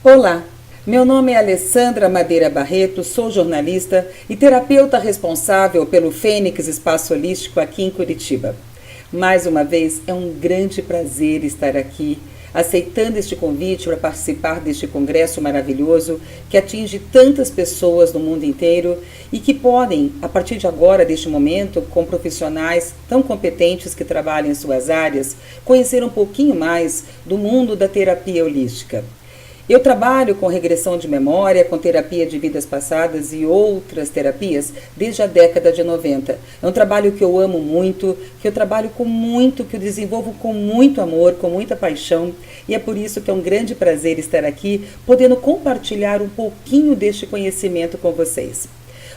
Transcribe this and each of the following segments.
Olá, meu nome é Alessandra Madeira Barreto, sou jornalista e terapeuta responsável pelo Fênix Espaço Holístico aqui em Curitiba. Mais uma vez, é um grande prazer estar aqui, aceitando este convite para participar deste congresso maravilhoso que atinge tantas pessoas no mundo inteiro e que podem, a partir de agora, deste momento, com profissionais tão competentes que trabalham em suas áreas, conhecer um pouquinho mais do mundo da terapia holística. Eu trabalho com regressão de memória, com terapia de vidas passadas e outras terapias desde a década de 90. É um trabalho que eu amo muito, que eu trabalho com muito, que eu desenvolvo com muito amor, com muita paixão. E é por isso que é um grande prazer estar aqui, podendo compartilhar um pouquinho deste conhecimento com vocês.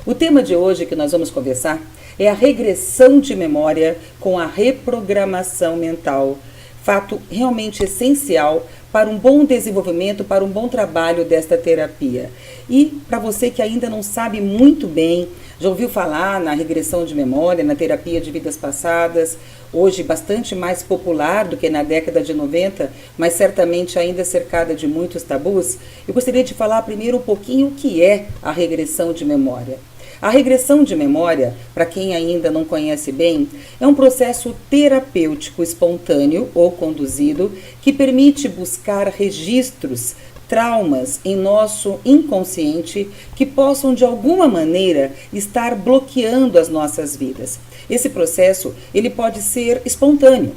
O tema de hoje que nós vamos conversar é a regressão de memória com a reprogramação mental. Fato realmente essencial para um bom desenvolvimento, para um bom trabalho desta terapia. E para você que ainda não sabe muito bem, já ouviu falar na regressão de memória, na terapia de vidas passadas, hoje bastante mais popular do que na década de 90, mas certamente ainda cercada de muitos tabus, eu gostaria de falar primeiro um pouquinho o que é a regressão de memória. A regressão de memória, para quem ainda não conhece bem, é um processo terapêutico espontâneo ou conduzido que permite buscar registros, traumas em nosso inconsciente que possam de alguma maneira estar bloqueando as nossas vidas. Esse processo, ele pode ser espontâneo.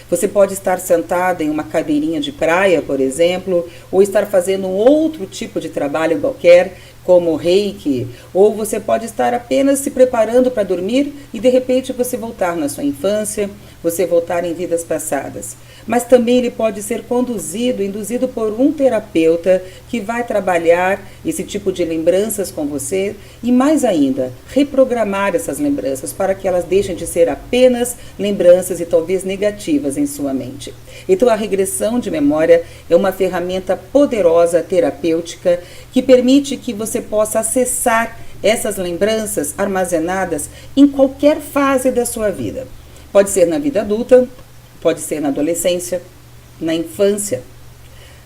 Você pode estar sentado em uma cadeirinha de praia, por exemplo, ou estar fazendo um outro tipo de trabalho qualquer, como reiki, ou você pode estar apenas se preparando para dormir e de repente você voltar na sua infância, você voltar em vidas passadas. Mas também ele pode ser induzido por um terapeuta que vai trabalhar esse tipo de lembranças com você e mais ainda, reprogramar essas lembranças para que elas deixem de ser apenas lembranças e talvez negativas em sua mente. Então a regressão de memória é uma ferramenta poderosa terapêutica que permite que você possa acessar essas lembranças armazenadas em qualquer fase da sua vida. Pode ser na vida adulta, pode ser na adolescência, na infância,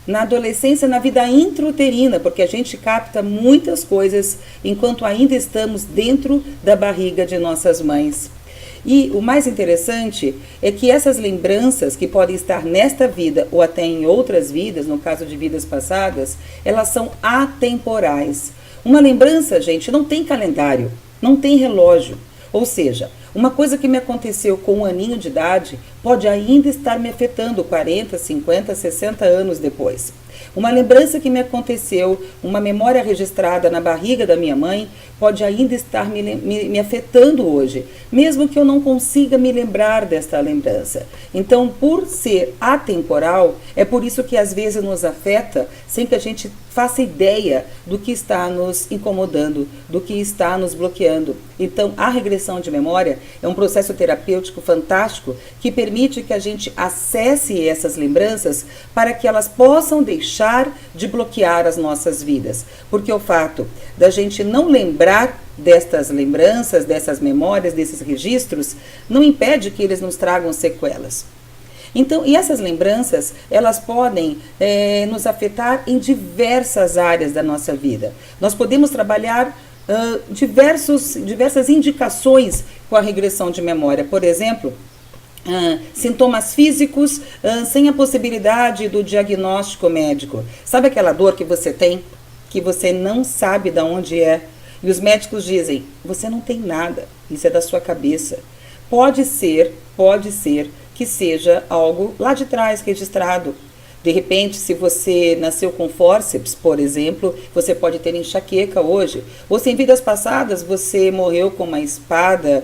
na adolescência, na vida intrauterina, porque a gente capta muitas coisas enquanto ainda estamos dentro da barriga de nossas mães. E o mais interessante é que essas lembranças que podem estar nesta vida ou até em outras vidas, no caso de vidas passadas, elas são atemporais. Uma lembrança, gente, não tem calendário, não tem relógio. Ou seja, uma coisa que me aconteceu com 1 aninho de idade pode ainda estar me afetando 40, 50, 60 anos depois. Uma lembrança que me aconteceu, uma memória registrada na barriga da minha mãe, pode ainda estar me afetando hoje, mesmo que eu não consiga me lembrar desta lembrança. Então, por ser atemporal, é por isso que às vezes nos afeta sem que a gente faça ideia do que está nos incomodando, do que está nos bloqueando. Então, a regressão de memória é um processo terapêutico fantástico que permite que a gente acesse essas lembranças para que elas possam deixar de bloquear as nossas vidas. Porque o fato da gente não lembrar destas lembranças, dessas memórias, desses registros, não impede que eles nos tragam sequelas. Então, e essas lembranças, elas podem nos afetar em diversas áreas da nossa vida. Nós podemos trabalhar diversas indicações com a regressão de memória. Por exemplo, sintomas físicos sem a possibilidade do diagnóstico médico. Sabe aquela dor que você tem, que você não sabe de onde é? E os médicos dizem, você não tem nada, isso é da sua cabeça. Pode ser que seja algo lá de trás registrado. De repente, se você nasceu com fórceps, por exemplo, você pode ter enxaqueca hoje. Ou se em vidas passadas você morreu com uma espada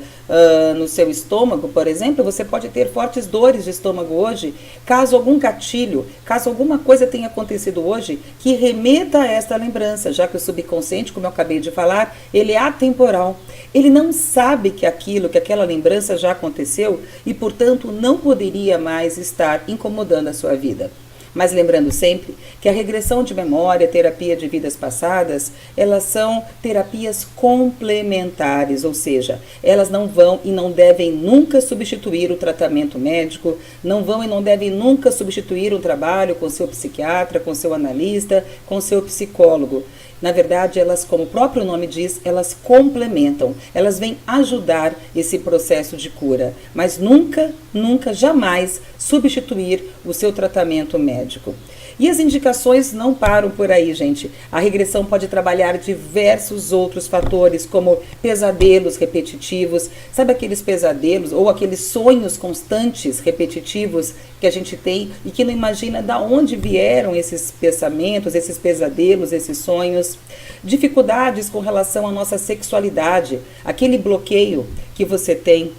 no seu estômago, por exemplo, você pode ter fortes dores de estômago hoje, caso algum gatilho, caso alguma coisa tenha acontecido hoje que remeta a esta lembrança, já que o subconsciente, como eu acabei de falar, ele é atemporal. Ele não sabe que aquela lembrança já aconteceu e, portanto, não poderia mais estar incomodando a sua vida. Mas lembrando sempre que a regressão de memória, terapia de vidas passadas, elas são terapias complementares, ou seja, elas não vão e não devem nunca substituir o tratamento médico, não vão e não devem nunca substituir um trabalho com seu psiquiatra, com seu analista, com seu psicólogo. Na verdade, elas, como o próprio nome diz, elas complementam, elas vêm ajudar esse processo de cura, mas nunca, nunca, jamais substituir o seu tratamento médico. E as indicações não param por aí, gente. A regressão pode trabalhar diversos outros fatores, como pesadelos repetitivos. Sabe aqueles pesadelos ou aqueles sonhos constantes, repetitivos, que a gente tem e que não imagina de onde vieram esses pensamentos, esses pesadelos, esses sonhos. Dificuldades com relação à nossa sexualidade, aquele bloqueio que você tem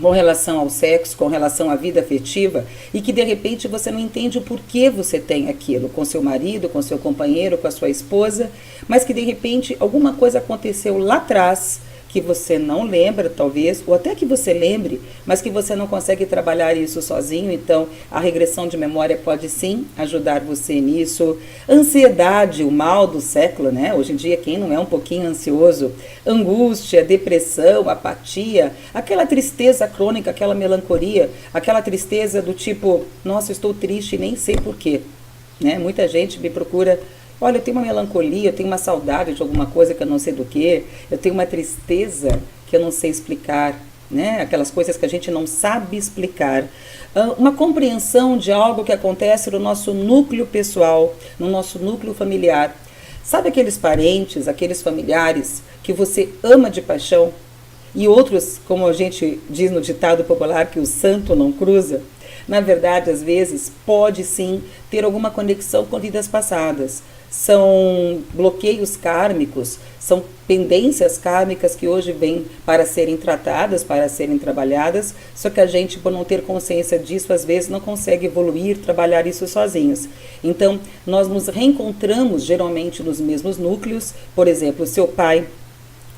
com relação ao sexo, com relação à vida afetiva, e que de repente você não entende o porquê você tem aquilo, com seu marido, com seu companheiro, com a sua esposa, mas que de repente alguma coisa aconteceu lá atrás, que você não lembra talvez, ou até que você lembre, mas que você não consegue trabalhar isso sozinho. Então a regressão de memória pode sim ajudar você nisso. Ansiedade, o mal do século, né? Hoje em dia quem não é um pouquinho ansioso? Angústia, depressão, apatia, aquela tristeza crônica, aquela melancolia, aquela tristeza do tipo, nossa, estou triste e nem sei porquê, né? Muita gente me procura: olha, eu tenho uma melancolia, eu tenho uma saudade de alguma coisa que eu não sei do que, eu tenho uma tristeza que eu não sei explicar, né? Aquelas coisas que a gente não sabe explicar. Uma compreensão de algo que acontece no nosso núcleo pessoal, no nosso núcleo familiar. Sabe aqueles parentes, aqueles familiares que você ama de paixão e outros, como a gente diz no ditado popular, que o santo não cruza? Na verdade, às vezes, pode sim ter alguma conexão com vidas passadas. São bloqueios kármicos, são pendências kármicas que hoje vêm para serem tratadas, para serem trabalhadas, só que a gente, por não ter consciência disso, às vezes não consegue evoluir, trabalhar isso sozinhos. Então, nós nos reencontramos geralmente nos mesmos núcleos. Por exemplo, o seu pai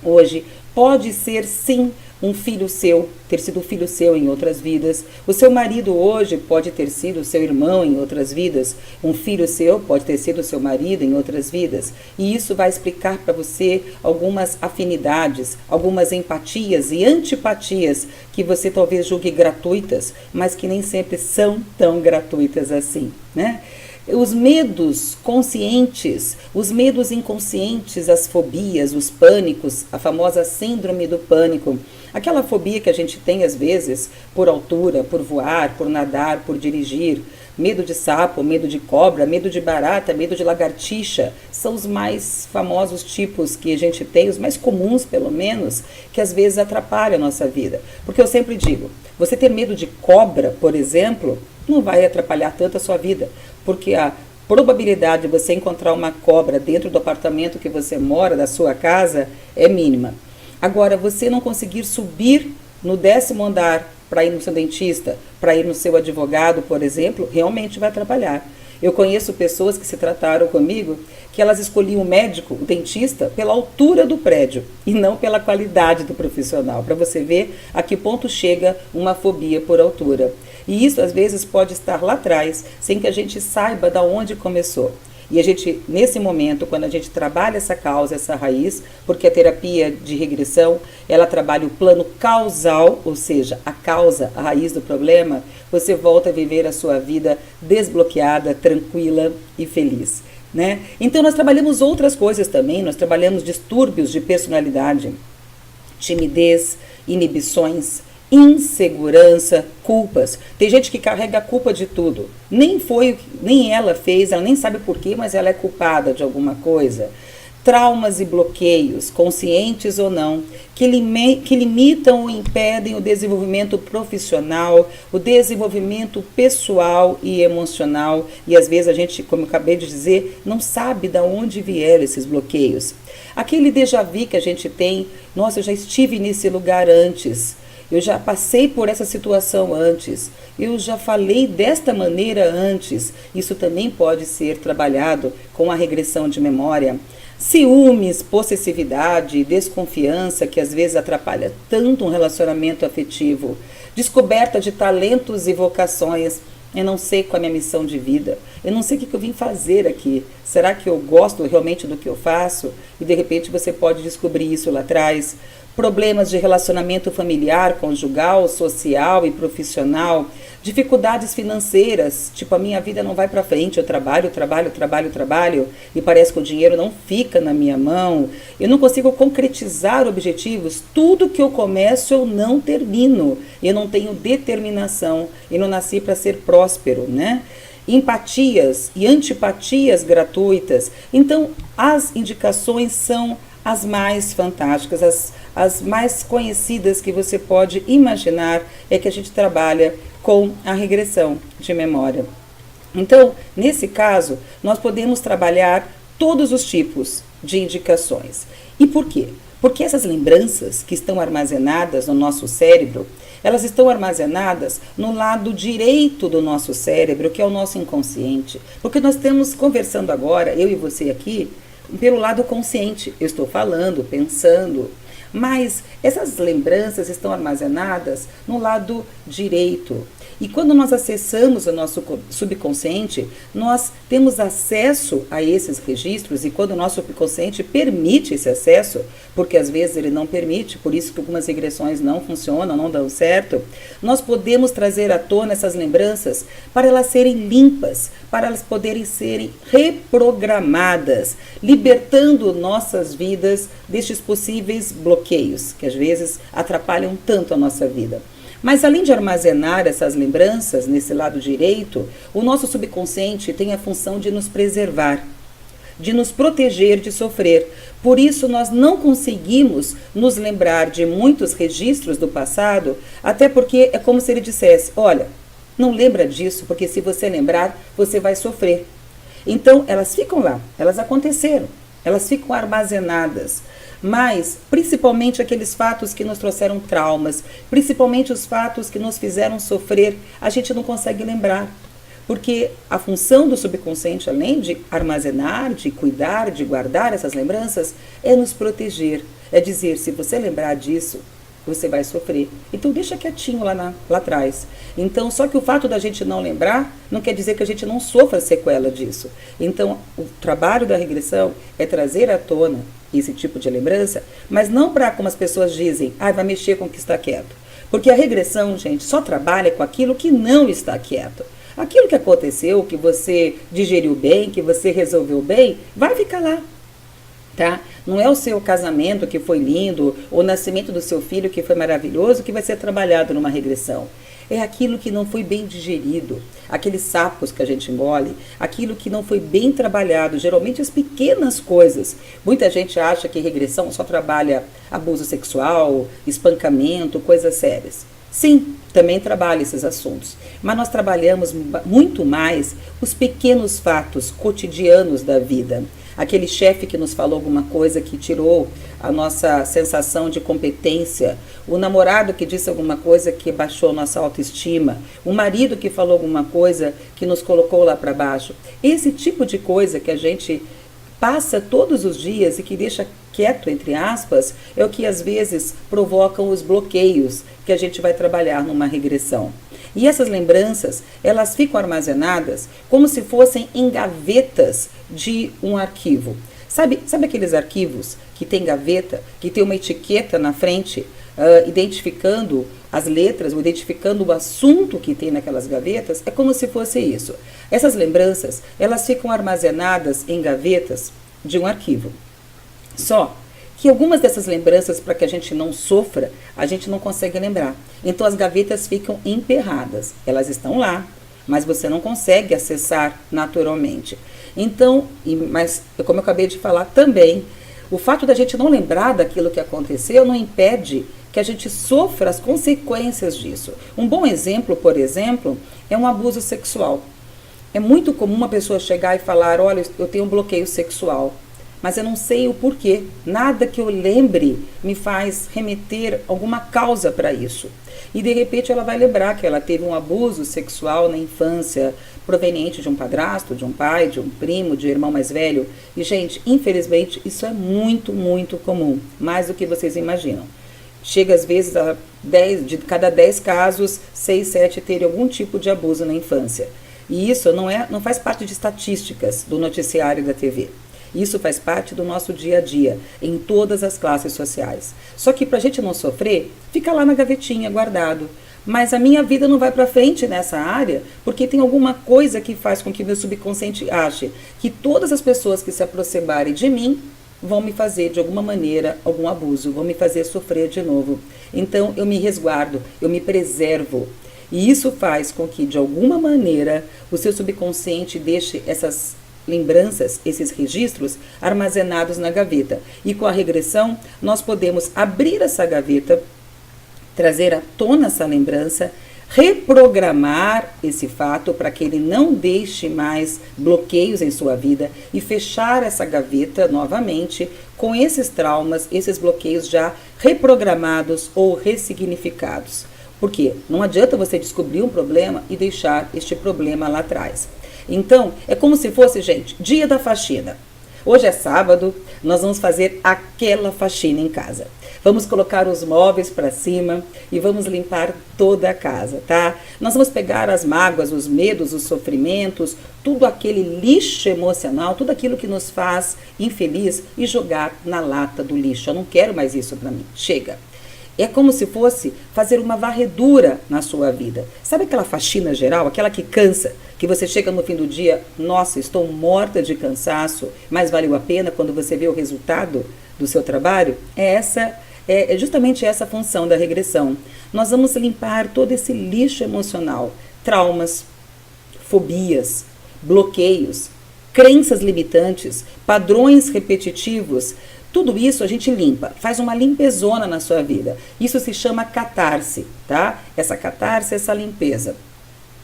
hoje pode ser sim um filho seu, ter sido filho seu em outras vidas. O seu marido hoje pode ter sido seu irmão em outras vidas. Um filho seu pode ter sido seu marido em outras vidas. E isso vai explicar para você algumas afinidades, algumas empatias e antipatias que você talvez julgue gratuitas, mas que nem sempre são tão gratuitas assim, né? Os medos conscientes, os medos inconscientes, as fobias, os pânicos, a famosa síndrome do pânico, aquela fobia que a gente tem às vezes por altura, por voar, por nadar, por dirigir, medo de sapo, medo de cobra, medo de barata, medo de lagartixa, são os mais famosos tipos que a gente tem, os mais comuns pelo menos, que às vezes atrapalham a nossa vida. Porque eu sempre digo, você ter medo de cobra, por exemplo, não vai atrapalhar tanto a sua vida, porque a probabilidade de você encontrar uma cobra dentro do apartamento que você mora, da sua casa, é mínima. Agora, você não conseguir subir no 10º andar para ir no seu dentista, para ir no seu advogado, por exemplo, realmente vai atrapalhar. Eu conheço pessoas que se trataram comigo que elas escolhiam o médico, o dentista, pela altura do prédio e não pela qualidade do profissional, para você ver a que ponto chega uma fobia por altura. E isso às vezes pode estar lá atrás, sem que a gente saiba de onde começou. E a gente, nesse momento, quando a gente trabalha essa causa, essa raiz, porque a terapia de regressão, ela trabalha o plano causal, ou seja, a causa, a raiz do problema, você volta a viver a sua vida desbloqueada, tranquila e feliz, né? Então nós trabalhamos outras coisas também, nós trabalhamos distúrbios de personalidade, timidez, inibições, insegurança, culpas. Tem gente que carrega a culpa de tudo. Nem ela fez, ela nem sabe porquê, mas ela é culpada de alguma coisa. Traumas e bloqueios, conscientes ou não, que limitam ou impedem o desenvolvimento profissional, o desenvolvimento pessoal e emocional. E às vezes a gente, como eu acabei de dizer, não sabe de onde vieram esses bloqueios. Aquele déjà vu que a gente tem, nossa, eu já estive nesse lugar antes. Eu já passei por essa situação antes, eu já falei desta maneira antes. Isso também pode ser trabalhado com a regressão de memória. Ciúmes, possessividade, desconfiança, que às vezes atrapalha tanto um relacionamento afetivo. Descoberta de talentos e vocações. Eu não sei qual é a minha missão de vida. Eu não sei o que eu vim fazer aqui. Será que eu gosto realmente do que eu faço? E de repente você pode descobrir isso lá atrás. Problemas de relacionamento familiar, conjugal, social e profissional, dificuldades financeiras, tipo a minha vida não vai para frente, eu trabalho e parece que o dinheiro não fica na minha mão, eu não consigo concretizar objetivos, tudo que eu começo eu não termino, eu não tenho determinação, eu não nasci para ser próspero, né? Empatias e antipatias gratuitas. Então, as indicações são as mais fantásticas, as mais conhecidas que você pode imaginar é que a gente trabalha com a regressão de memória. Então, nesse caso, nós podemos trabalhar todos os tipos de indicações. E por quê? Porque essas lembranças que estão armazenadas no nosso cérebro, elas estão armazenadas no lado direito do nosso cérebro, que é o nosso inconsciente. Porque nós estamos conversando agora, eu e você aqui, pelo lado consciente. Eu estou falando, pensando. Mas essas lembranças estão armazenadas no lado direito. E quando nós acessamos o nosso subconsciente, nós temos acesso a esses registros, e quando o nosso subconsciente permite esse acesso, porque às vezes ele não permite, por isso que algumas regressões não funcionam, não dão certo, nós podemos trazer à tona essas lembranças para elas serem limpas, para elas poderem serem reprogramadas, libertando nossas vidas destes possíveis bloqueios, que às vezes atrapalham tanto a nossa vida. Mas além de armazenar essas lembranças nesse lado direito, o nosso subconsciente tem a função de nos preservar, de nos proteger de sofrer. Por isso nós não conseguimos nos lembrar de muitos registros do passado, até porque é como se ele dissesse, olha, não lembra disso, porque se você lembrar, você vai sofrer. Então elas ficam lá, elas aconteceram, elas ficam armazenadas. Mas, principalmente aqueles fatos que nos trouxeram traumas, principalmente os fatos que nos fizeram sofrer, a gente não consegue lembrar. Porque a função do subconsciente, além de armazenar, de cuidar, de guardar essas lembranças, é nos proteger. É dizer, se você lembrar disso, você vai sofrer. Então deixa quietinho lá atrás. Então, só que o fato da gente não lembrar, não quer dizer que a gente não sofra sequela disso. Então, o trabalho da regressão é trazer à tona esse tipo de lembrança, mas não para, como as pessoas dizem, vai mexer com o que está quieto. Porque a regressão, gente, só trabalha com aquilo que não está quieto. Aquilo que aconteceu, que você digeriu bem, que você resolveu bem, vai ficar lá. Tá? Não é o seu casamento que foi lindo, ou o nascimento do seu filho que foi maravilhoso, que vai ser trabalhado numa regressão. É aquilo que não foi bem digerido, aqueles sapos que a gente engole, aquilo que não foi bem trabalhado, geralmente as pequenas coisas. Muita gente acha que regressão só trabalha abuso sexual, espancamento, coisas sérias. Sim, também trabalha esses assuntos, mas nós trabalhamos muito mais os pequenos fatos cotidianos da vida. Aquele chefe que nos falou alguma coisa que tirou a nossa sensação de competência, o namorado que disse alguma coisa que baixou nossa autoestima, o marido que falou alguma coisa que nos colocou lá para baixo. Esse tipo de coisa que a gente passa todos os dias e que deixa quieto, entre aspas, é o que às vezes provocam os bloqueios que a gente vai trabalhar numa regressão. E essas lembranças, elas ficam armazenadas como se fossem em gavetas de um arquivo. Sabe aqueles arquivos que tem gaveta, que tem uma etiqueta na frente, identificando as letras, ou identificando o assunto que tem naquelas gavetas? É como se fosse isso. Essas lembranças, elas ficam armazenadas em gavetas de um arquivo. Só que algumas dessas lembranças, para que a gente não sofra, a gente não consegue lembrar. Então as gavetas ficam emperradas. Elas estão lá, mas você não consegue acessar naturalmente. Então, mas como eu acabei de falar também, o fato da gente não lembrar daquilo que aconteceu não impede que a gente sofra as consequências disso. Um bom exemplo, por exemplo, é um abuso sexual. É muito comum uma pessoa chegar e falar, olha, eu tenho um bloqueio sexual, mas eu não sei o porquê. Nada que eu lembre me faz remeter alguma causa para isso. E de repente ela vai lembrar que ela teve um abuso sexual na infância, proveniente de um padrasto, de um pai, de um primo, de um irmão mais velho. E, gente, infelizmente, isso é muito, muito comum, mais do que vocês imaginam. Chega às vezes a De cada 10 casos, 6, 7 terem algum tipo de abuso na infância. E isso não faz parte de estatísticas do noticiário da TV. Isso faz parte do nosso dia a dia, em todas as classes sociais. Só que para a gente não sofrer, fica lá na gavetinha, guardado. Mas a minha vida não vai para frente nessa área, porque tem alguma coisa que faz com que meu subconsciente ache que todas as pessoas que se aproximarem de mim vão me fazer, de alguma maneira, algum abuso, vão me fazer sofrer de novo. Então, eu me resguardo, eu me preservo. E isso faz com que, de alguma maneira, o seu subconsciente deixe essas lembranças, esses registros armazenados na gaveta. E com a regressão, nós podemos abrir essa gaveta, trazer à tona essa lembrança, reprogramar esse fato para que ele não deixe mais bloqueios em sua vida e fechar essa gaveta novamente com esses traumas, esses bloqueios já reprogramados ou ressignificados. Porque não adianta você descobrir um problema e deixar este problema lá atrás. Então, é como se fosse, gente, dia da faxina. Hoje é sábado, nós vamos fazer aquela faxina em casa. Vamos colocar os móveis para cima e vamos limpar toda a casa, tá? Nós vamos pegar as mágoas, os medos, os sofrimentos, tudo aquele lixo emocional, tudo aquilo que nos faz infeliz e jogar na lata do lixo. Eu não quero mais isso para mim. Chega. É como se fosse fazer uma varredura na sua vida. Sabe aquela faxina geral, aquela que cansa, que você chega no fim do dia, nossa, estou morta de cansaço, mas valeu a pena quando você vê o resultado do seu trabalho? É justamente essa a função da regressão. Nós vamos limpar todo esse lixo emocional, traumas, fobias, bloqueios, crenças limitantes, padrões repetitivos. Tudo isso a gente limpa, faz uma limpezona na sua vida. Isso se chama catarse, tá? Essa catarse, essa limpeza.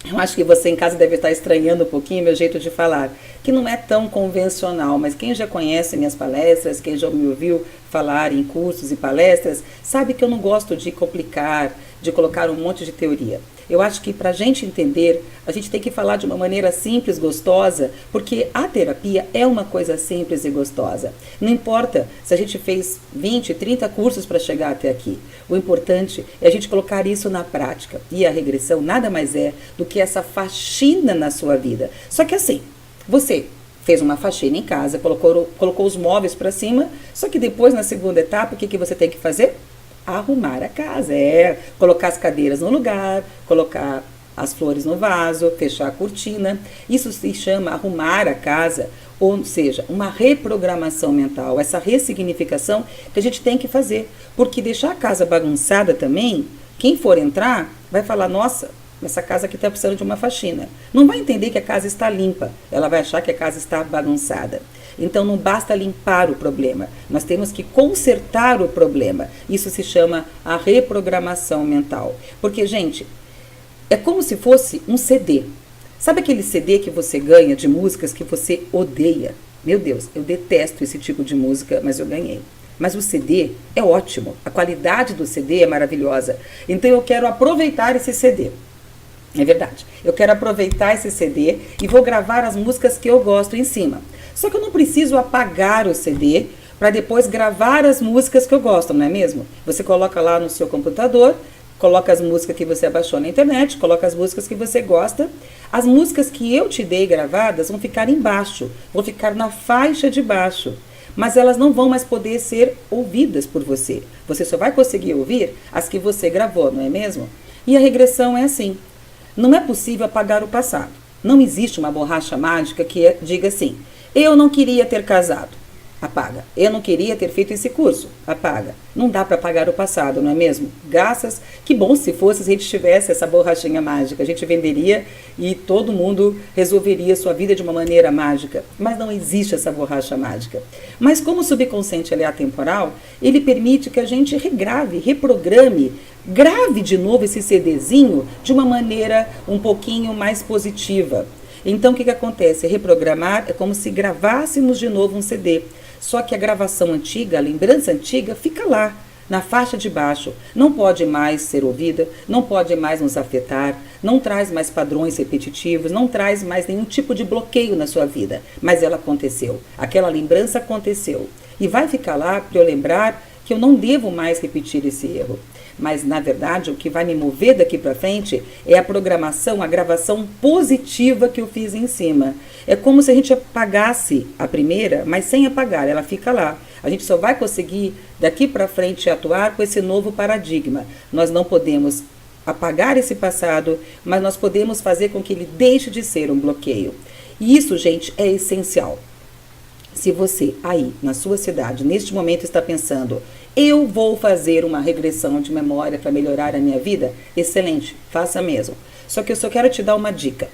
Eu acho que você em casa deve estar estranhando um pouquinho meu jeito de falar, que não é tão convencional, mas quem já conhece minhas palestras, quem já me ouviu falar em cursos e palestras, sabe que eu não gosto de complicar, de colocar um monte de teoria. Eu acho que para a gente entender, a gente tem que falar de uma maneira simples, gostosa, porque a terapia é uma coisa simples e gostosa. Não importa se a gente fez 20, 30 cursos para chegar até aqui. O importante é a gente colocar isso na prática. E a regressão nada mais é do que essa faxina na sua vida. Só que assim, você fez uma faxina em casa, colocou os móveis para cima, só que depois, na segunda etapa, o que você tem que fazer? Arrumar a casa, colocar as cadeiras no lugar, colocar as flores no vaso, fechar a cortina. Isso se chama arrumar a casa, ou seja, uma reprogramação mental, essa ressignificação que a gente tem que fazer. Porque deixar a casa bagunçada também, quem for entrar vai falar, nossa, essa casa aqui está precisando de uma faxina. Não vai entender que a casa está limpa, ela vai achar que a casa está bagunçada. Então não basta limpar o problema, nós temos que consertar o problema. Isso se chama a reprogramação mental. Porque, gente, é como se fosse um CD. Sabe aquele CD que você ganha de músicas que você odeia? Meu Deus, eu detesto esse tipo de música, mas eu ganhei. Mas o CD é ótimo, a qualidade do CD é maravilhosa. Então eu quero aproveitar esse CD. É verdade. Eu quero aproveitar esse CD e vou gravar as músicas que eu gosto em cima. Só que eu não preciso apagar o CD para depois gravar as músicas que eu gosto, não é mesmo? Você coloca lá no seu computador, coloca as músicas que você baixou na internet, coloca as músicas que você gosta. As músicas que eu te dei gravadas vão ficar embaixo, vão ficar na faixa de baixo. Mas elas não vão mais poder ser ouvidas por você. Você só vai conseguir ouvir as que você gravou, não é mesmo? E a regressão é assim. Não é possível apagar o passado. Não existe uma borracha mágica que diga assim, eu não queria ter casado, apaga. Eu não queria ter feito esse curso, apaga. Não dá para apagar o passado, não é mesmo? Graças, que bom se fosse, se a gente tivesse essa borrachinha mágica. A gente venderia e todo mundo resolveria sua vida de uma maneira mágica. Mas não existe essa borracha mágica. Mas como o subconsciente ele é atemporal, ele permite que a gente regrave, reprograme, grave de novo esse CDzinho de uma maneira um pouquinho mais positiva. Então, o que acontece? Reprogramar é como se gravássemos de novo um CD. Só que a gravação antiga, a lembrança antiga, fica lá, na faixa de baixo. Não pode mais ser ouvida, não pode mais nos afetar, não traz mais padrões repetitivos, não traz mais nenhum tipo de bloqueio na sua vida. Mas ela aconteceu, aquela lembrança aconteceu. E vai ficar lá para eu lembrar que eu não devo mais repetir esse erro. Mas, na verdade, o que vai me mover daqui para frente é a programação, a gravação positiva que eu fiz em cima. É como se a gente apagasse a primeira, mas sem apagar, ela fica lá. A gente só vai conseguir, daqui para frente, atuar com esse novo paradigma. Nós não podemos apagar esse passado, mas nós podemos fazer com que ele deixe de ser um bloqueio. E isso, gente, é essencial. Se você aí, na sua cidade, neste momento está pensando, eu vou fazer uma regressão de memória para melhorar a minha vida, excelente, faça mesmo. Só que eu só quero te dar uma dica.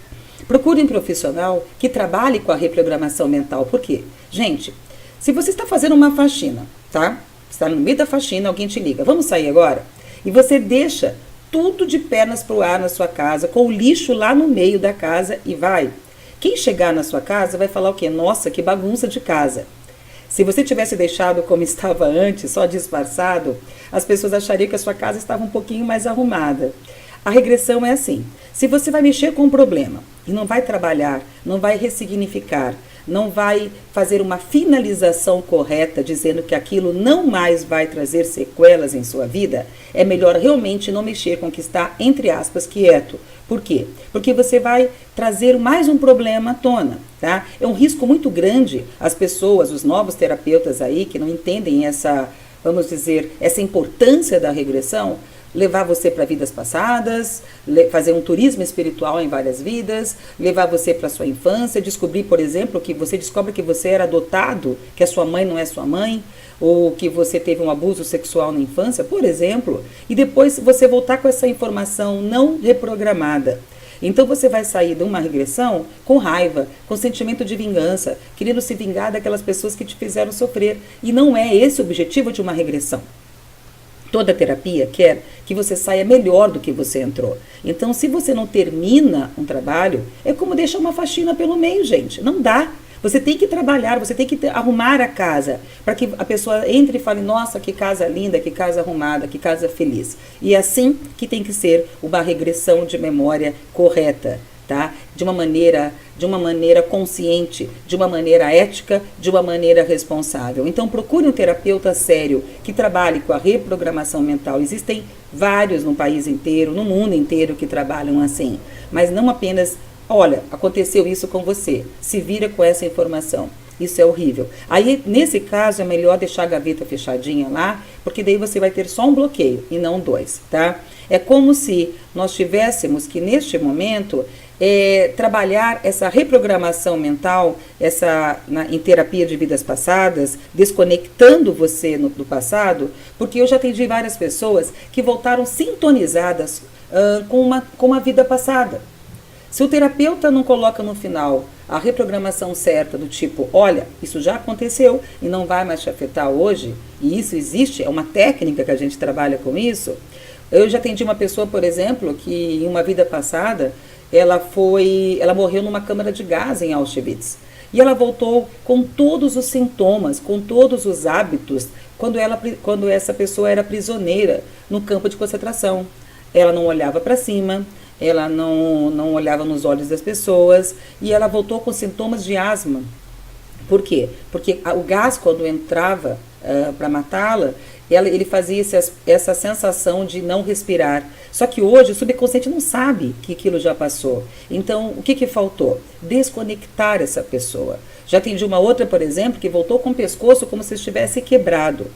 Procure um profissional que trabalhe com a reprogramação mental. Por quê? Gente, se você está fazendo uma faxina, tá? Está no meio da faxina, alguém te liga, vamos sair agora? E você deixa tudo de pernas para o ar na sua casa, com o lixo lá no meio da casa e vai. Quem chegar na sua casa vai falar o quê? Nossa, que bagunça de casa. Se você tivesse deixado como estava antes, só disfarçado, as pessoas achariam que a sua casa estava um pouquinho mais arrumada. A regressão é assim. Se você vai mexer com um problema e não vai trabalhar, não vai ressignificar, não vai fazer uma finalização correta, dizendo que aquilo não mais vai trazer sequelas em sua vida, é melhor realmente não mexer com o que está, entre aspas, quieto. Por quê? Porque você vai trazer mais um problema à tona, tá? É um risco muito grande as pessoas, os novos terapeutas aí, que não entendem essa, vamos dizer, essa importância da regressão, levar você para vidas passadas, fazer um turismo espiritual em várias vidas, levar você para sua infância, descobrir, por exemplo, que você descobre que você era adotado, que a sua mãe não é sua mãe, ou que você teve um abuso sexual na infância, por exemplo, e depois você voltar com essa informação não reprogramada. Então você vai sair de uma regressão com raiva, com sentimento de vingança, querendo se vingar daquelas pessoas que te fizeram sofrer. E não é esse o objetivo de uma regressão. Toda terapia quer que você saia melhor do que você entrou. Então, se você não termina um trabalho, é como deixar uma faxina pelo meio, gente. Não dá. Você tem que trabalhar, você tem que arrumar a casa, para que a pessoa entre e fale, nossa, que casa linda, que casa arrumada, que casa feliz. E é assim que tem que ser uma regressão de memória correta, tá? De uma maneira consciente, de uma maneira ética, de uma maneira responsável. Então procure um terapeuta sério que trabalhe com a reprogramação mental. Existem vários no país inteiro, no mundo inteiro que trabalham assim, mas não apenas, olha, aconteceu isso com você, se vira com essa informação. Isso é horrível. Aí, nesse caso, é melhor deixar a gaveta fechadinha lá, porque daí você vai ter só um bloqueio e não dois, tá? É como se nós tivéssemos que, neste momento, trabalhar essa reprogramação mental, em terapia de vidas passadas, desconectando você do passado, porque eu já atendi várias pessoas que voltaram sintonizadas com a vida passada. Se o terapeuta não coloca no final a reprogramação certa do tipo, olha, isso já aconteceu e não vai mais te afetar hoje, e isso existe, é uma técnica que a gente trabalha com isso. Eu já atendi uma pessoa, por exemplo, que em uma vida passada, ela morreu numa câmara de gás em Auschwitz. E ela voltou com todos os sintomas, com todos os hábitos, quando essa pessoa era prisioneira no campo de concentração. Ela não olhava para cima, ela não olhava nos olhos das pessoas e ela voltou com sintomas de asma. Por quê? Porque o gás, quando entrava para matá-la, ele fazia essa sensação de não respirar. Só que hoje o subconsciente não sabe que aquilo já passou. Então, o que faltou? Desconectar essa pessoa. Já atendi uma outra, por exemplo, que voltou com o pescoço como se estivesse quebrado.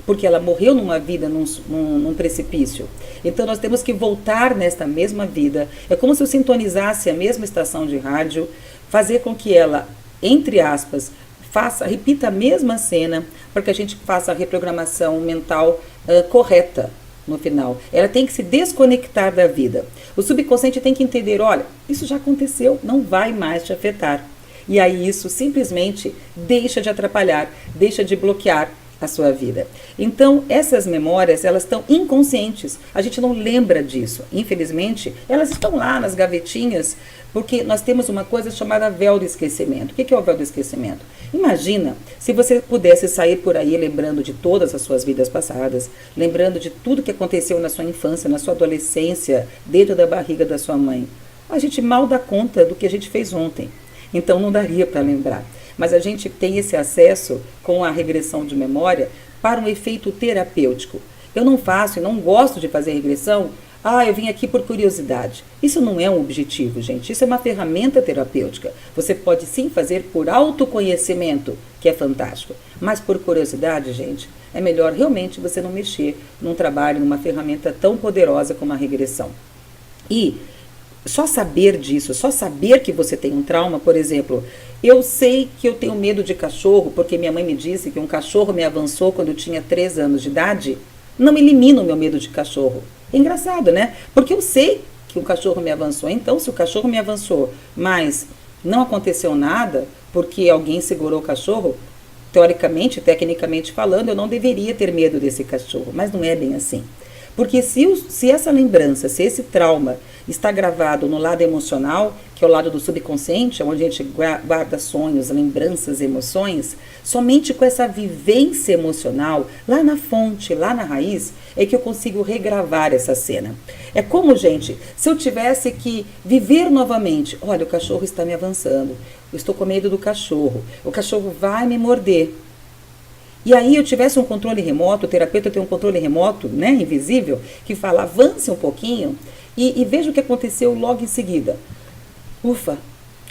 Porque ela morreu numa vida, num precipício. Então, nós temos que voltar nesta mesma vida. É como se eu sintonizasse a mesma estação de rádio, fazer com que ela, entre aspas, repita a mesma cena, para que a gente faça a reprogramação mental correta no final. Ela tem que se desconectar da vida. O subconsciente tem que entender, olha, isso já aconteceu, não vai mais te afetar. E aí isso simplesmente deixa de atrapalhar, deixa de bloquear a sua vida. Então, essas memórias, elas estão inconscientes. A gente não lembra disso. Infelizmente, elas estão lá nas gavetinhas, porque nós temos uma coisa chamada véu do esquecimento. O que é o véu do esquecimento? Imagina se você pudesse sair por aí lembrando de todas as suas vidas passadas, lembrando de tudo que aconteceu na sua infância, na sua adolescência, dentro da barriga da sua mãe. A gente mal dá conta do que a gente fez ontem. Então, não daria para lembrar. Mas a gente tem esse acesso com a regressão de memória para um efeito terapêutico. Eu não faço e não gosto de fazer regressão. Eu vim aqui por curiosidade. Isso não é um objetivo, gente. Isso é uma ferramenta terapêutica. Você pode sim fazer por autoconhecimento, que é fantástico. Mas por curiosidade, gente, é melhor realmente você não mexer num trabalho, numa ferramenta tão poderosa como a regressão. E só saber disso, só saber que você tem um trauma, por exemplo, eu sei que eu tenho medo de cachorro, porque minha mãe me disse que um cachorro me avançou quando eu tinha 3 anos de idade, não elimina o meu medo de cachorro. É engraçado, né? Porque eu sei que um cachorro me avançou. Então, se o cachorro me avançou, mas não aconteceu nada, porque alguém segurou o cachorro, teoricamente, tecnicamente falando, eu não deveria ter medo desse cachorro. Mas não é bem assim. Porque se essa lembrança, se esse trauma está gravado no lado emocional, que é o lado do subconsciente, onde a gente guarda sonhos, lembranças, emoções, somente com essa vivência emocional, lá na fonte, lá na raiz, é que eu consigo regravar essa cena. É como, gente, se eu tivesse que viver novamente, olha, o cachorro está me avançando, eu estou com medo do cachorro, o cachorro vai me morder. E aí eu tivesse um controle remoto, o terapeuta tem um controle remoto, né, invisível, que fala, avance um pouquinho e veja o que aconteceu logo em seguida. Ufa,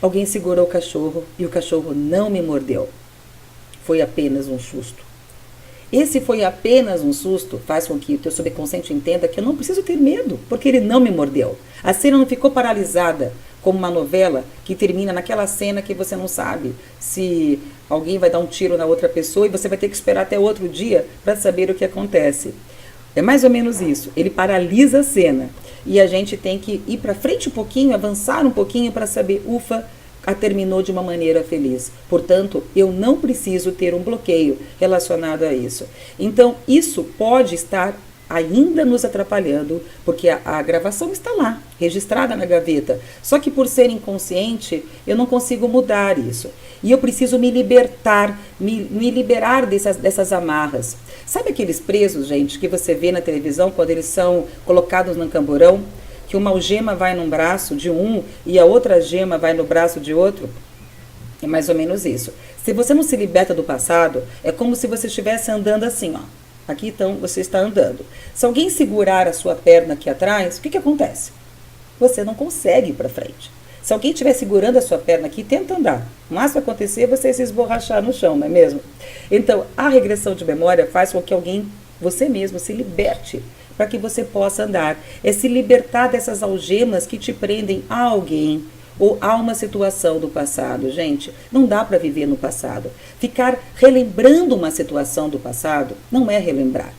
alguém segurou o cachorro e o cachorro não me mordeu. Foi apenas um susto. Esse foi apenas um susto faz com que o teu subconsciente entenda que eu não preciso ter medo, porque ele não me mordeu. A cena não ficou paralisada, como uma novela que termina naquela cena que você não sabe se alguém vai dar um tiro na outra pessoa e você vai ter que esperar até outro dia para saber o que acontece. É mais ou menos isso. Ele paralisa a cena e a gente tem que ir para frente um pouquinho, avançar um pouquinho para saber, ufa, terminou de uma maneira feliz. Portanto, eu não preciso ter um bloqueio relacionado a isso. Então, isso pode estar ainda nos atrapalhando, porque a gravação está lá, registrada na gaveta. Só que por ser inconsciente, eu não consigo mudar isso. E eu preciso me libertar, me liberar dessas amarras. Sabe aqueles presos, gente, que você vê na televisão quando eles são colocados no camburão? Que uma algema vai num braço de um e a outra algema vai no braço de outro? É mais ou menos isso. Se você não se liberta do passado, é como se você estivesse andando assim, ó. Aqui então você está andando. Se alguém segurar a sua perna aqui atrás, o que acontece? Você não consegue ir para frente. Se alguém estiver segurando a sua perna aqui, tenta andar. O máximo que acontecer é você se esborrachar no chão, não é mesmo? Então, a regressão de memória faz com que você mesmo, se liberte para que você possa andar. É se libertar dessas algemas que te prendem a alguém ou a uma situação do passado. Gente, não dá para viver no passado. Ficar relembrando uma situação do passado não é relembrar.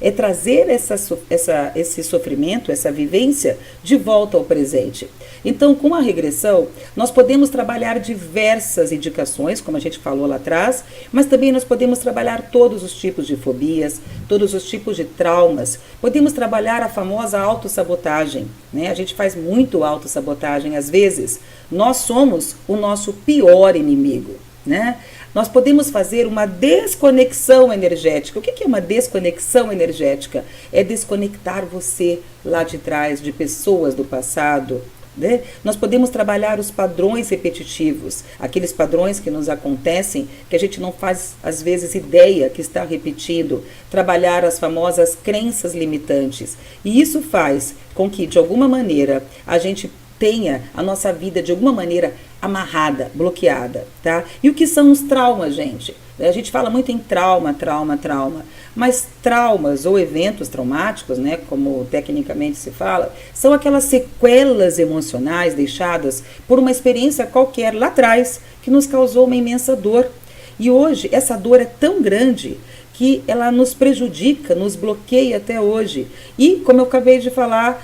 É trazer esse sofrimento, essa vivência de volta ao presente. Então, com a regressão, nós podemos trabalhar diversas indicações, como a gente falou lá atrás, mas também nós podemos trabalhar todos os tipos de fobias, todos os tipos de traumas. Podemos trabalhar a famosa autossabotagem, né? A gente faz muito autossabotagem às vezes. Nós somos o nosso pior inimigo, né? Nós podemos fazer uma desconexão energética. O que é uma desconexão energética? É desconectar você lá de trás, de pessoas do passado, né? Nós podemos trabalhar os padrões repetitivos, aqueles padrões que nos acontecem, que a gente não faz, às vezes, ideia que está repetindo. Trabalhar as famosas crenças limitantes. E isso faz com que, de alguma maneira, a gente tenha a nossa vida, de alguma maneira, amarrada, bloqueada, tá? E o que são os traumas, gente? A gente fala muito em trauma, mas traumas ou eventos traumáticos, né, como tecnicamente se fala, são aquelas sequelas emocionais deixadas por uma experiência qualquer lá atrás que nos causou uma imensa dor. E hoje essa dor é tão grande que ela nos prejudica, nos bloqueia até hoje. E, como eu acabei de falar,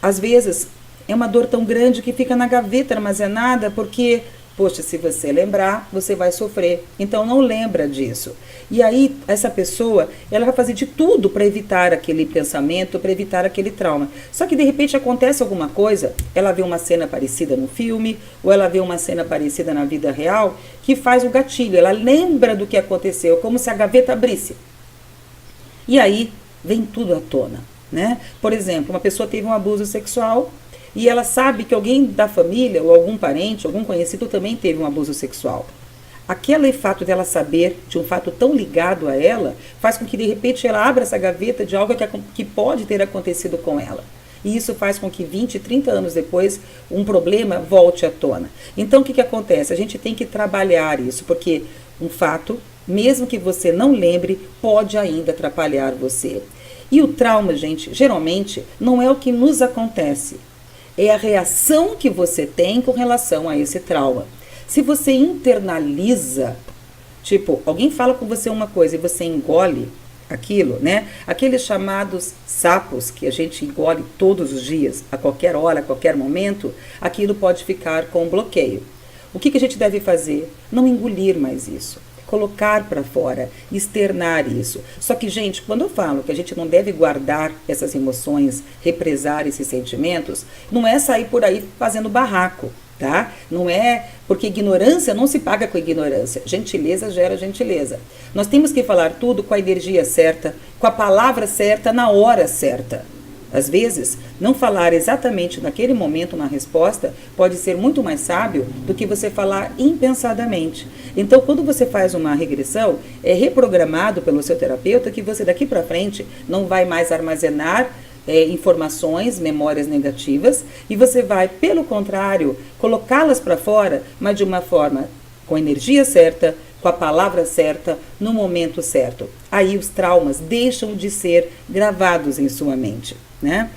às vezes é uma dor tão grande que fica na gaveta armazenada porque, poxa, se você lembrar, você vai sofrer. Então não lembra disso. E aí essa pessoa, ela vai fazer de tudo para evitar aquele pensamento, para evitar aquele trauma. Só que de repente acontece alguma coisa, ela vê uma cena parecida no filme, ou ela vê uma cena parecida na vida real, que faz o gatilho. Ela lembra do que aconteceu, como se a gaveta abrisse. E aí vem tudo à tona, né? Por exemplo, uma pessoa teve um abuso sexual, e ela sabe que alguém da família, ou algum parente, algum conhecido também teve um abuso sexual. aquele fato dela saber de um fato tão ligado a ela, faz com que de repente ela abra essa gaveta de algo que pode ter acontecido com ela. E isso faz com que 20, 30 anos depois, um problema volte à tona. Então, o que acontece? A gente tem que trabalhar isso, porque um fato, mesmo que você não lembre, pode ainda atrapalhar você. E o trauma, gente, geralmente, não é o que nos acontece. É a reação que você tem com relação a esse trauma. Se você internaliza, tipo, alguém fala com você uma coisa e você engole aquilo, né? Aqueles chamados sapos que a gente engole todos os dias, a qualquer hora, a qualquer momento, aquilo pode ficar com bloqueio. O que a gente deve fazer? Não engolir mais isso. Colocar para fora, externar isso. Só que, gente, quando eu falo que a gente não deve guardar essas emoções, represar esses sentimentos, não é sair por aí fazendo barraco, tá? Não é, porque ignorância não se paga com ignorância. Gentileza gera gentileza. Nós temos que falar tudo com a energia certa, com a palavra certa, na hora certa. Às vezes, não falar exatamente naquele momento na resposta pode ser muito mais sábio do que você falar impensadamente. Então, quando você faz uma regressão, é reprogramado pelo seu terapeuta que você daqui para frente não vai mais armazenar informações, memórias negativas, e você vai, pelo contrário, colocá-las para fora, mas de uma forma com a energia certa, com a palavra certa, no momento certo. Aí os traumas deixam de ser gravados em sua mente, né?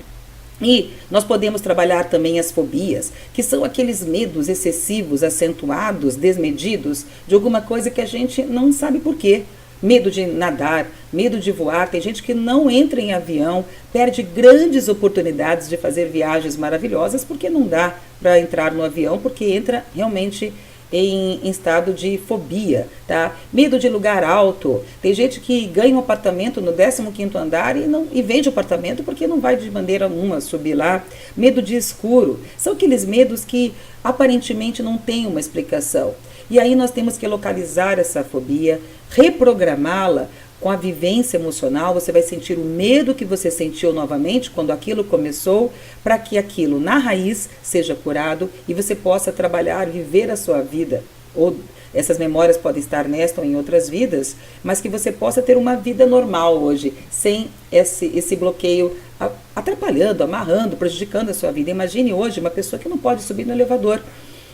E nós podemos trabalhar também as fobias, que são aqueles medos excessivos, acentuados, desmedidos, de alguma coisa que a gente não sabe por quê. Medo de nadar, medo de voar. Tem gente que não entra em avião, perde grandes oportunidades de fazer viagens maravilhosas porque não dá para entrar no avião, porque entra realmente em estado de fobia, tá? Medo de lugar alto. Tem gente que ganha um apartamento no 15º andar e vende o apartamento porque não vai de maneira alguma subir lá. Medo de escuro. São aqueles medos que aparentemente não têm uma explicação. E aí nós temos que localizar essa fobia, reprogramá-la com a vivência emocional. Você vai sentir o medo que você sentiu novamente quando aquilo começou, para que aquilo na raiz seja curado e você possa trabalhar, viver a sua vida. Ou essas memórias podem estar nesta ou em outras vidas, mas que você possa ter uma vida normal hoje, sem esse bloqueio atrapalhando, amarrando, prejudicando a sua vida. Imagine hoje uma pessoa que não pode subir no elevador,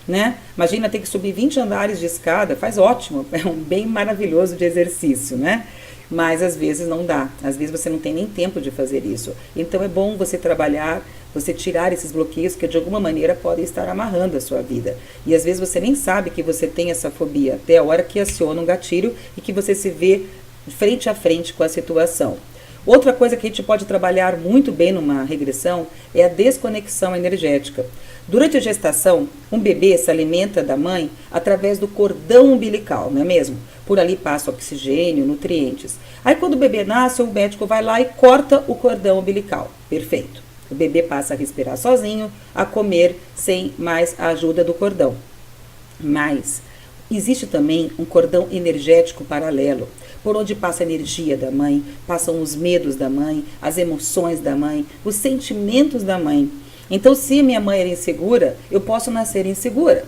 né? Imagina ter que subir 20 andares de escada, faz ótimo, é um bem maravilhoso de exercício, né? Mas às vezes não dá, às vezes você não tem nem tempo de fazer isso. Então é bom você trabalhar, você tirar esses bloqueios que de alguma maneira podem estar amarrando a sua vida. E às vezes você nem sabe que você tem essa fobia, até a hora que aciona um gatilho e que você se vê frente a frente com a situação. Outra coisa que a gente pode trabalhar muito bem numa regressão é a desconexão energética. Durante a gestação, um bebê se alimenta da mãe através do cordão umbilical, não é mesmo? Por ali passa oxigênio, nutrientes. Aí quando o bebê nasce, o médico vai lá e corta o cordão umbilical. Perfeito. O bebê passa a respirar sozinho, a comer sem mais a ajuda do cordão. Mas existe também um cordão energético paralelo, por onde passa a energia da mãe, passam os medos da mãe, as emoções da mãe, os sentimentos da mãe. Então, se minha mãe era insegura, eu posso nascer insegura.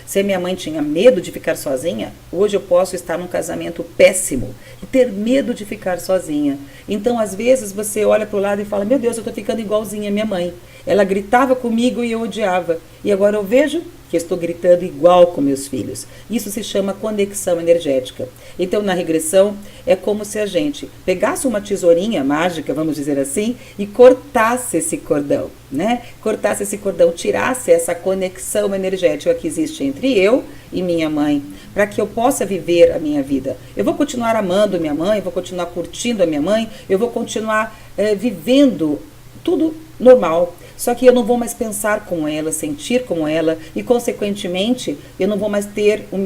Se minha mãe tinha medo de ficar sozinha, hoje eu posso estar num casamento péssimo e ter medo de ficar sozinha. Então, às vezes, você olha para o lado e fala, meu Deus, eu estou ficando igualzinha à minha mãe. Ela gritava comigo e eu odiava. E agora eu vejo que estou gritando igual com meus filhos. Isso se chama conexão energética. Então, na regressão, é como se a gente pegasse uma tesourinha mágica, vamos dizer assim, e cortasse esse cordão, né? Cortasse esse cordão, tirasse essa conexão energética que existe entre eu e minha mãe, para que eu possa viver a minha vida. Eu vou continuar amando minha mãe, eu vou continuar curtindo a minha mãe, eu vou continuar vivendo tudo normal. Só que eu não vou mais pensar como ela, sentir como ela e, consequentemente, eu não vou mais ter os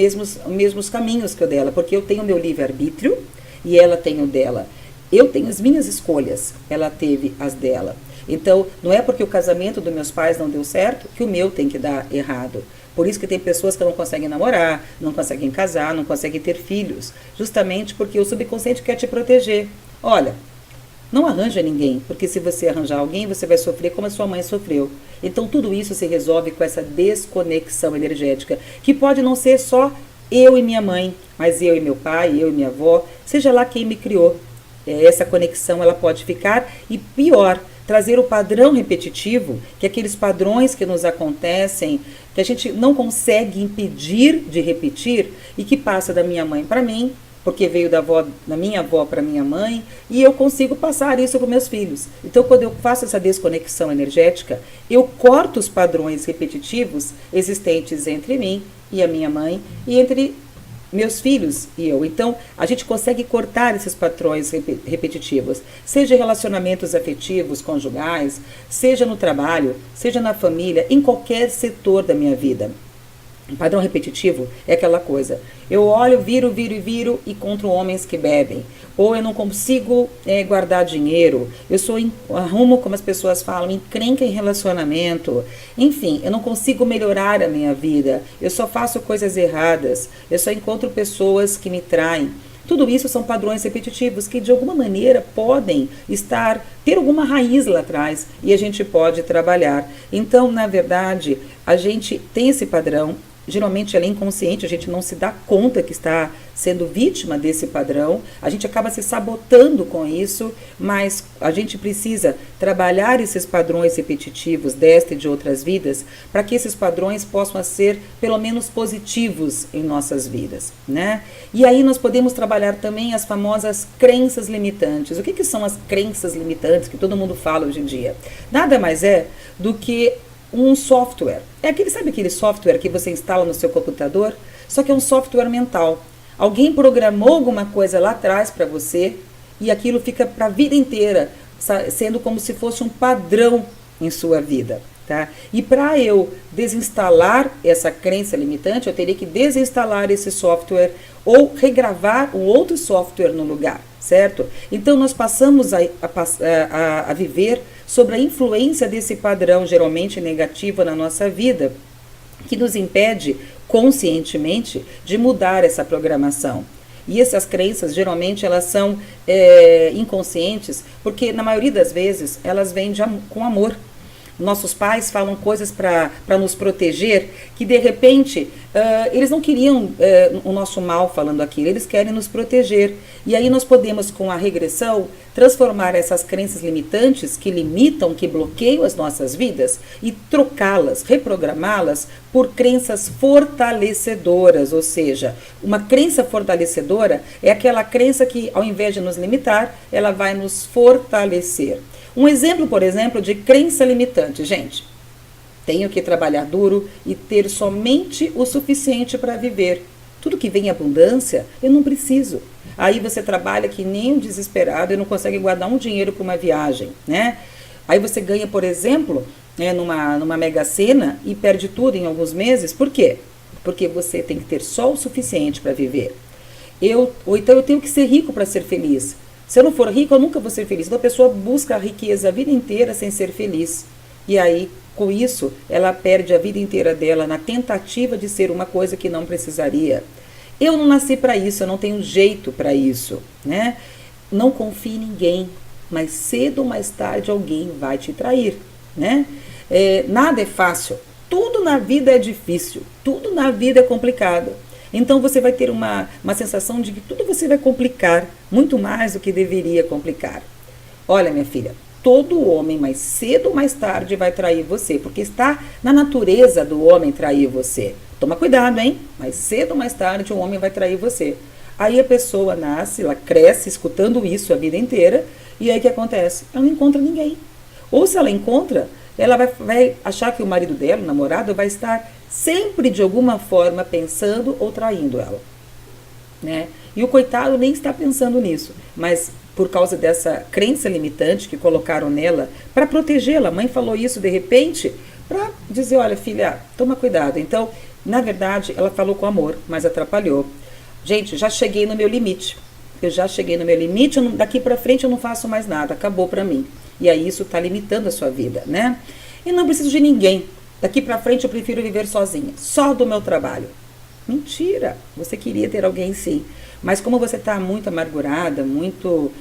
mesmos caminhos que o dela, porque eu tenho o meu livre-arbítrio e ela tem o dela. Eu tenho as minhas escolhas, ela teve as dela. Então, não é porque o casamento dos meus pais não deu certo que o meu tem que dar errado. Por isso que tem pessoas que não conseguem namorar, não conseguem casar, não conseguem ter filhos, justamente porque o subconsciente quer te proteger. Olha, não arranja ninguém, porque se você arranjar alguém, você vai sofrer como a sua mãe sofreu. Então tudo isso se resolve com essa desconexão energética, que pode não ser só eu e minha mãe, mas eu e meu pai, eu e minha avó, seja lá quem me criou. Essa conexão ela pode ficar e pior, trazer o padrão repetitivo, que é aqueles padrões que nos acontecem, que a gente não consegue impedir de repetir e que passa da minha mãe para mim, porque veio da minha avó para minha mãe, e eu consigo passar isso para meus filhos. Então, quando eu faço essa desconexão energética, eu corto os padrões repetitivos existentes entre mim e a minha mãe e entre meus filhos e eu. Então, a gente consegue cortar esses padrões repetitivos, seja em relacionamentos afetivos, conjugais, seja no trabalho, seja na família, em qualquer setor da minha vida. Um padrão repetitivo é aquela coisa. Eu olho, viro e encontro homens que bebem. Ou eu não consigo guardar dinheiro. Eu sou arrumo, como as pessoas falam, encrenca em relacionamento. Enfim, eu não consigo melhorar a minha vida. Eu só faço coisas erradas. Eu só encontro pessoas que me traem. Tudo isso são padrões repetitivos que de alguma maneira podem ter alguma raiz lá atrás e a gente pode trabalhar. Então, na verdade, a gente tem esse padrão. Geralmente ela é inconsciente, a gente não se dá conta que está sendo vítima desse padrão, a gente acaba se sabotando com isso, mas a gente precisa trabalhar esses padrões repetitivos desta e de outras vidas, para que esses padrões possam ser pelo menos positivos em nossas vidas, né? E aí nós podemos trabalhar também as famosas crenças limitantes. O que são as crenças limitantes que todo mundo fala hoje em dia? Nada mais é do que um software. Sabe aquele software que você instala no seu computador? Só que é um software mental. Alguém programou alguma coisa lá atrás para você e aquilo fica para a vida inteira, sendo como se fosse um padrão em sua vida. Tá? E para eu desinstalar essa crença limitante, eu teria que desinstalar esse software ou regravar um outro software no lugar, certo? Então nós passamos a viver sobre a influência desse padrão geralmente negativo na nossa vida, que nos impede conscientemente de mudar essa programação. E essas crenças geralmente elas são inconscientes, porque na maioria das vezes elas vêm com amor. Nossos pais falam coisas para nos proteger, que de repente eles não queriam o nosso mal falando aquilo, eles querem nos proteger. E aí nós podemos, com a regressão, transformar essas crenças limitantes que limitam, que bloqueiam as nossas vidas e trocá-las, reprogramá-las por crenças fortalecedoras. Ou seja, uma crença fortalecedora é aquela crença que, ao invés de nos limitar, ela vai nos fortalecer. Um exemplo, por exemplo, de crença limitante. Gente, tenho que trabalhar duro e ter somente o suficiente para viver. Tudo que vem em abundância, eu não preciso. Aí você trabalha que nem um desesperado e não consegue guardar um dinheiro para uma viagem, né? Aí você ganha, por exemplo, numa Mega Sena e perde tudo em alguns meses. Por quê? Porque você tem que ter só o suficiente para viver. Ou então eu tenho que ser rico para ser feliz. Se eu não for rico, eu nunca vou ser feliz. Então a pessoa busca a riqueza a vida inteira sem ser feliz. E aí, com isso, ela perde a vida inteira dela na tentativa de ser uma coisa que não precisaria. Eu não nasci para isso, eu não tenho jeito para isso, né? Não confie em ninguém, mas cedo ou mais tarde alguém vai te trair, né? Nada é fácil, tudo na vida é difícil, tudo na vida é complicado. Então você vai ter uma sensação de que tudo você vai complicar, muito mais do que deveria complicar. Olha, minha filha, todo homem mais cedo ou mais tarde vai trair você, porque está na natureza do homem trair você. Toma cuidado, hein? Mais cedo ou mais tarde um homem vai trair você. Aí a pessoa nasce, ela cresce escutando isso a vida inteira, e aí o que acontece? Ela não encontra ninguém. Ou se ela encontra, ela vai achar que o marido dela, o namorado, vai estar sempre de alguma forma pensando ou traindo ela, né? E o coitado nem está pensando nisso, mas por causa dessa crença limitante que colocaram nela para protegê-la. A mãe falou isso de repente para dizer, olha filha, toma cuidado. Então, na verdade, ela falou com amor, mas atrapalhou. Gente, já cheguei no meu limite. Eu já cheguei no meu limite, daqui para frente eu não faço mais nada, acabou para mim. E aí isso está limitando a sua vida, né? E não preciso de ninguém. Daqui para frente eu prefiro viver sozinha, só do meu trabalho. Mentira! Você queria ter alguém sim. Mas como você está muito amargurada, muito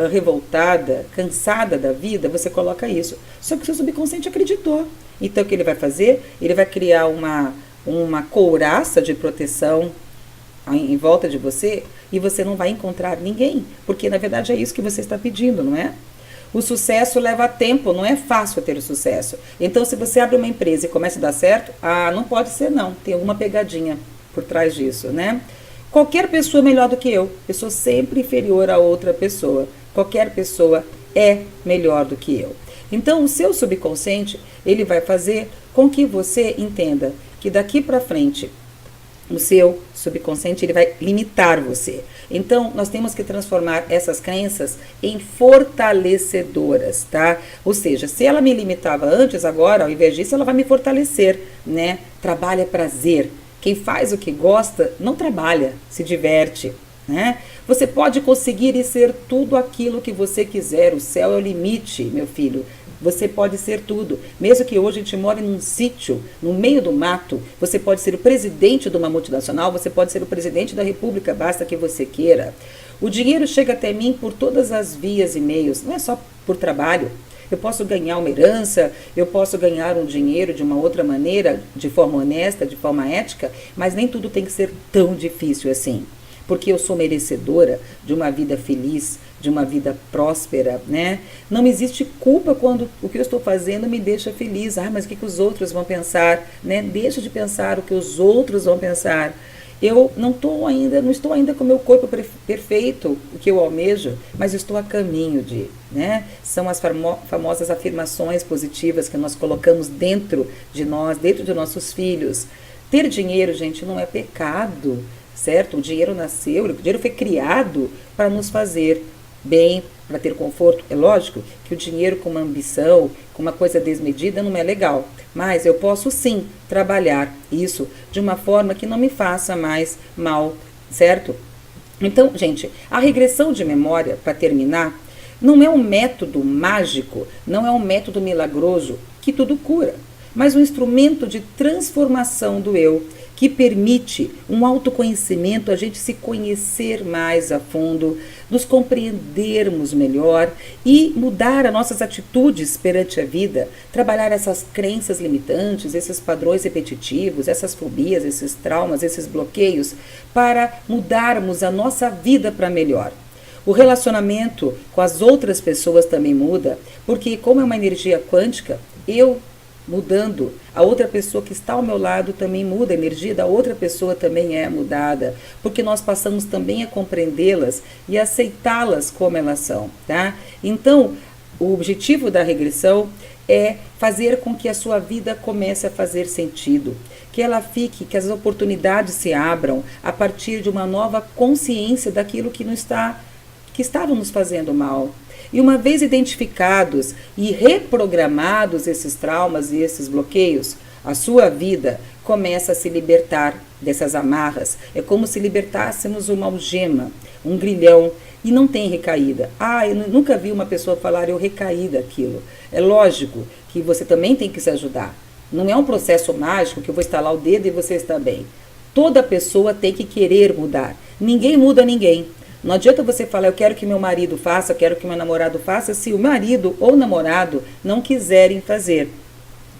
revoltada, cansada da vida, você coloca isso. Só que o seu subconsciente acreditou. Então o que ele vai fazer? Ele vai criar uma couraça de proteção em volta de você e você não vai encontrar ninguém, porque na verdade é isso que você está pedindo, não é? O sucesso leva tempo, não é fácil ter o sucesso. Então, se você abre uma empresa e começa a dar certo, não pode ser não, tem alguma pegadinha por trás disso, né? Qualquer pessoa é melhor do que eu sou sempre inferior a outra pessoa. Qualquer pessoa é melhor do que eu. Então, o seu subconsciente, ele vai fazer com que você entenda que daqui para frente, o seu subconsciente ele vai limitar você. Então, nós temos que transformar essas crenças em fortalecedoras, tá? Ou seja, se ela me limitava antes, agora, ao invés disso, ela vai me fortalecer, né? Trabalho é prazer. Quem faz o que gosta, não trabalha, se diverte, né? Você pode conseguir e ser tudo aquilo que você quiser. O céu é o limite, meu filho. Você pode ser tudo. Mesmo que hoje a gente more num sítio, no meio do mato, você pode ser o presidente de uma multinacional, você pode ser o presidente da república, basta que você queira. O dinheiro chega até mim por todas as vias e meios, não é só por trabalho. Eu posso ganhar uma herança, eu posso ganhar um dinheiro de uma outra maneira, de forma honesta, de forma ética, mas nem tudo tem que ser tão difícil assim. Porque eu sou merecedora de uma vida feliz, de uma vida próspera, né? Não existe culpa quando o que eu estou fazendo me deixa feliz. Mas o que os outros vão pensar, né? Deixa de pensar o que os outros vão pensar. Eu não estou ainda com o meu corpo perfeito, o que eu almejo, mas estou a caminho de, né? São as famosas afirmações positivas que nós colocamos dentro de nós, dentro de nossos filhos. Ter dinheiro, gente, não é pecado, certo? O dinheiro nasceu, o dinheiro foi criado para nos fazer bem, para ter conforto. É lógico que o dinheiro com uma ambição, com uma coisa desmedida, não é legal. Mas eu posso sim trabalhar isso de uma forma que não me faça mais mal, certo? Então, gente, a regressão de memória, para terminar, não é um método mágico, não é um método milagroso que tudo cura, mas um instrumento de transformação do eu, que permite um autoconhecimento, a gente se conhecer mais a fundo, nos compreendermos melhor e mudar as nossas atitudes perante a vida, trabalhar essas crenças limitantes, esses padrões repetitivos, essas fobias, esses traumas, esses bloqueios, para mudarmos a nossa vida para melhor. O relacionamento com as outras pessoas também muda, porque como é uma energia quântica, eu mudando, a outra pessoa que está ao meu lado também muda, a energia da outra pessoa também é mudada, porque nós passamos também a compreendê-las e aceitá-las como elas são, tá? Então, o objetivo da regressão é fazer com que a sua vida comece a fazer sentido, que ela fique, que as oportunidades se abram a partir de uma nova consciência daquilo que estava nos fazendo mal. E uma vez identificados e reprogramados esses traumas e esses bloqueios, a sua vida começa a se libertar dessas amarras. É como se libertássemos uma algema, um grilhão, e não tem recaída. Eu nunca vi uma pessoa falar, eu recaí daquilo. É lógico que você também tem que se ajudar. Não é um processo mágico que eu vou estalar o dedo e você está bem. Toda pessoa tem que querer mudar. Ninguém muda ninguém. Não adianta você falar, eu quero que meu marido faça, eu quero que meu namorado faça, se o marido ou namorado não quiserem fazer.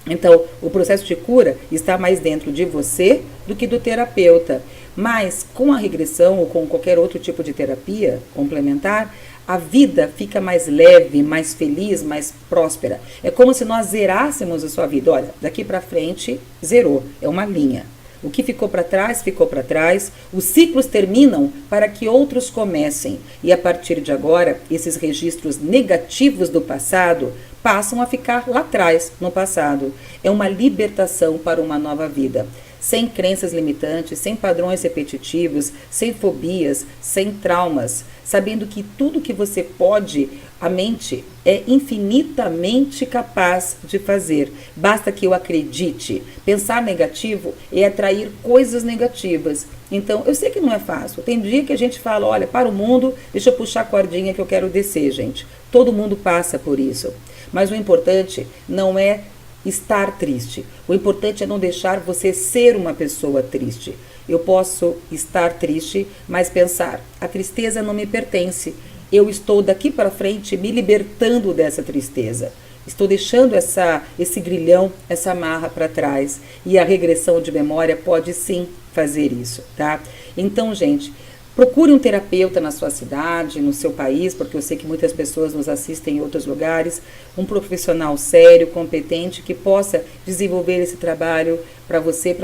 Então, o processo de cura está mais dentro de você do que do terapeuta. Mas, com a regressão ou com qualquer outro tipo de terapia complementar, a vida fica mais leve, mais feliz, mais próspera. É como se nós zerássemos a sua vida. Olha, daqui para frente, zerou. É uma linha. O que ficou para trás, ficou para trás. Os ciclos terminam para que outros comecem. E a partir de agora, esses registros negativos do passado passam a ficar lá atrás, no passado. É uma libertação para uma nova vida. Sem crenças limitantes, sem padrões repetitivos, sem fobias, sem traumas. Sabendo que tudo que você pode, a mente é infinitamente capaz de fazer. Basta que eu acredite. Pensar negativo é atrair coisas negativas. Então, eu sei que não é fácil. Tem dia que a gente fala, olha, para o mundo, deixa eu puxar a cordinha que eu quero descer, gente. Todo mundo passa por isso. Mas o importante não é estar triste. O importante é não deixar você ser uma pessoa triste. Eu posso estar triste, mas pensar, a tristeza não me pertence. Eu estou daqui para frente me libertando dessa tristeza. Estou deixando esse grilhão, essa amarra para trás. E a regressão de memória pode sim fazer isso, tá? Então, gente, procure um terapeuta na sua cidade, no seu país, porque eu sei que muitas pessoas nos assistem em outros lugares, um profissional sério, competente, que possa desenvolver esse trabalho para você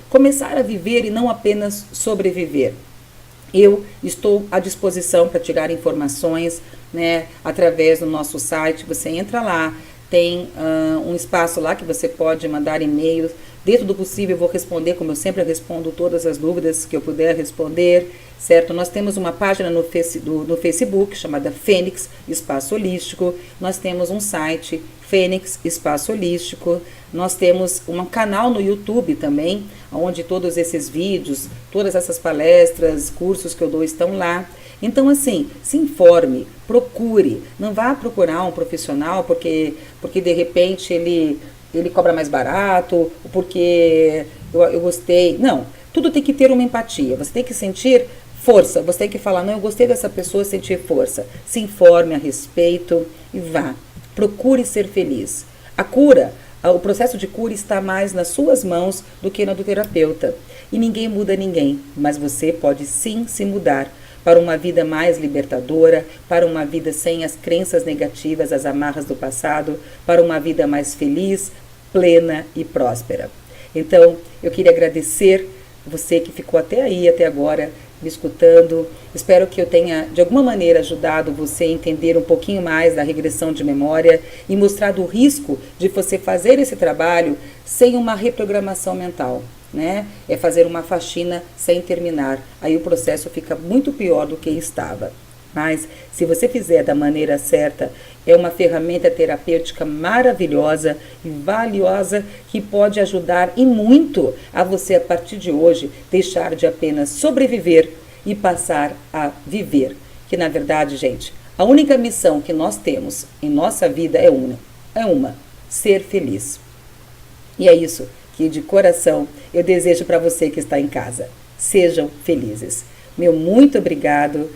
começar a viver e não apenas sobreviver. Eu estou à disposição para tirar informações, né, através do nosso site. Você entra lá, tem um espaço lá que você pode mandar e-mails. Dentro do possível eu vou responder, como eu sempre respondo todas as dúvidas que eu puder responder, certo? Nós temos uma página no Facebook chamada Fênix Espaço Holístico. Nós temos um site, Fênix Espaço Holístico. Nós temos um canal no YouTube também, onde todos esses vídeos, todas essas palestras, cursos que eu dou estão lá. Então, assim, se informe, procure. Não vá procurar um profissional porque de repente ele cobra mais barato, ou porque eu gostei. Não, tudo tem que ter uma empatia. Você tem que sentir força. Você tem que falar, não, eu gostei dessa pessoa, sentir força. Se informe a respeito e vá. Procure ser feliz. A cura, o processo de cura está mais nas suas mãos do que na do terapeuta. E ninguém muda ninguém, mas você pode sim se mudar para uma vida mais libertadora, para uma vida sem as crenças negativas, as amarras do passado, para uma vida mais feliz, plena e próspera. Então, eu queria agradecer você que ficou até aí, até agora, me escutando. Espero que eu tenha, de alguma maneira, ajudado você a entender um pouquinho mais da regressão de memória e mostrado o risco de você fazer esse trabalho sem uma reprogramação mental, né? É fazer uma faxina sem terminar. Aí o processo fica muito pior do que estava. Mas, se você fizer da maneira certa, é uma ferramenta terapêutica maravilhosa e valiosa que pode ajudar e muito a você, a partir de hoje, deixar de apenas sobreviver e passar a viver. Que, na verdade, gente, a única missão que nós temos em nossa vida é uma, ser feliz. E é isso que, de coração, eu desejo para você que está em casa. Sejam felizes. Meu muito obrigado,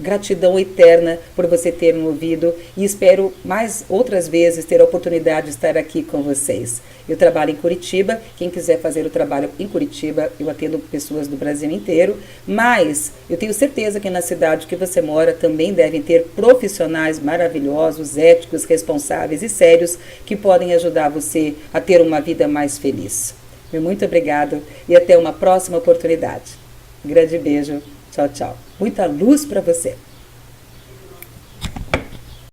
gratidão eterna por você ter me ouvido e espero mais outras vezes ter a oportunidade de estar aqui com vocês. Eu trabalho em Curitiba, quem quiser fazer o trabalho em Curitiba, eu atendo pessoas do Brasil inteiro, mas eu tenho certeza que na cidade que você mora também devem ter profissionais maravilhosos, éticos, responsáveis e sérios que podem ajudar você a ter uma vida mais feliz. Meu muito obrigado e até uma próxima oportunidade. Grande beijo. Tchau, tchau. Muita luz para você.